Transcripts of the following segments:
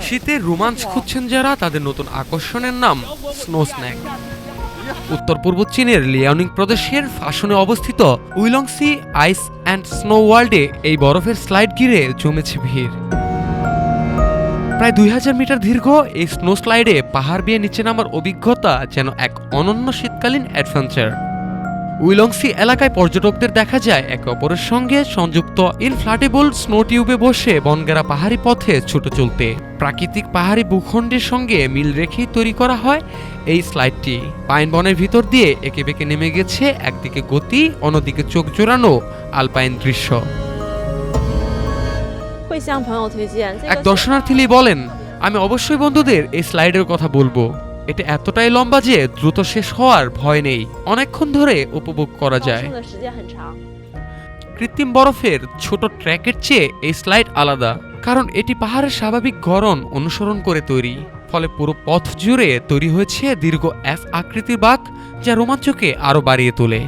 শীতের রোমাঞ্চ খুঁজছেন যারা, তাদের নতুন আকর্ষণের নাম স্নো স্ন্যাক। উত্তর পূর্ব চীনের লিয়াওনিং প্রদেশের ফাশনে অবস্থিত উইলংসি আইস অ্যান্ড স্নো ওয়ার্ল্ডে এই বরফের স্লাইড ঘিরে জমেছে ভিড়। প্রায় 2000 মিটার দীর্ঘ এই স্নো স্লাইডে পাহাড় বেয়ে নিচে নামার অভিজ্ঞতা যেন এক অনন্য শীতকালীন অ্যাডভেঞ্চার। উইলংসি এলাকায় পর্যটকদের দেখা যায় একে অপরের সঙ্গে সংযুক্ত ইনফ্লাটেবল স্নো টিউবে বসে বনগেরা পাহাড়ি পথে ছুটে চলতে। প্রাকৃতিক পাহাড়ি ভূখণ্ডের সঙ্গে মিল রেখেই তৈরি করা হয় এই স্লাইডটি। পাইন বনের ভিতর দিয়ে একে বেঁকে নেমে গেছে একদিকে গতি, অন্যদিকে চোখ জোড়ানো আলপাইন দৃশ্য। এক দর্শনার্থী বলেন, আমি অবশ্যই বন্ধুদের এই স্লাইডের কথা বলবো। এটা এতটাই লম্বা যে দ্রুত শেষ হওয়ার ভয় নেই, অনেকক্ষণ ধরে উপভোগ করা যায়। কৃত্রিম বরফের ছোট ট্র্যাকের চেয়ে এই স্লাইড আলাদা, কারণ এটি পাহাড়ের স্বাভাবিক গড়ন অনুসরণ করে তৈরি। ফলে পুরো পথ জুড়ে তৈরি হয়েছে দীর্ঘ এফ আকৃতির বাঁক, যা রোমাঞ্চকে আরো বাড়িয়ে তোলে।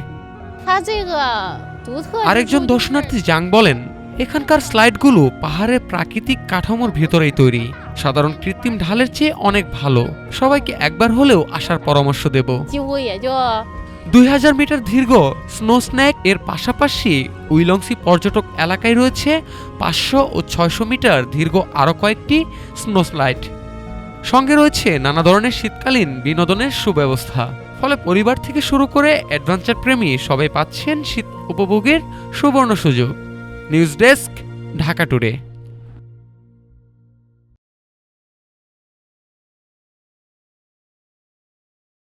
আরেকজন দর্শনার্থী জাং বলেন, এখানকার স্লাইডগুলো পাহাড়ের প্রাকৃতিক কাঠামোর ভেতরেই তৈরি, সাধারণ কৃত্রিম ঢালের চেয়ে অনেক ভালো। সবাইকে একবার হলেও আসার পরামর্শ দেব। 2000 মিটার দীর্ঘ স্নো স্ন্যাক এর পাশাপাশি উইলংসি পর্যটক এলাকায় রয়েছে 500 ও 600 মিটার দীর্ঘ আরও কয়েকটি স্নো স্লাইড। সঙ্গে রয়েছে নানা ধরনের শীতকালীন বিনোদনের সুব্যবস্থা। ফলে পরিবার থেকে শুরু করে অ্যাডভেঞ্চার প্রেমী সবাই পাচ্ছেন শীত উপভোগের সুবর্ণ সুযোগ। News desk, Dhaka today.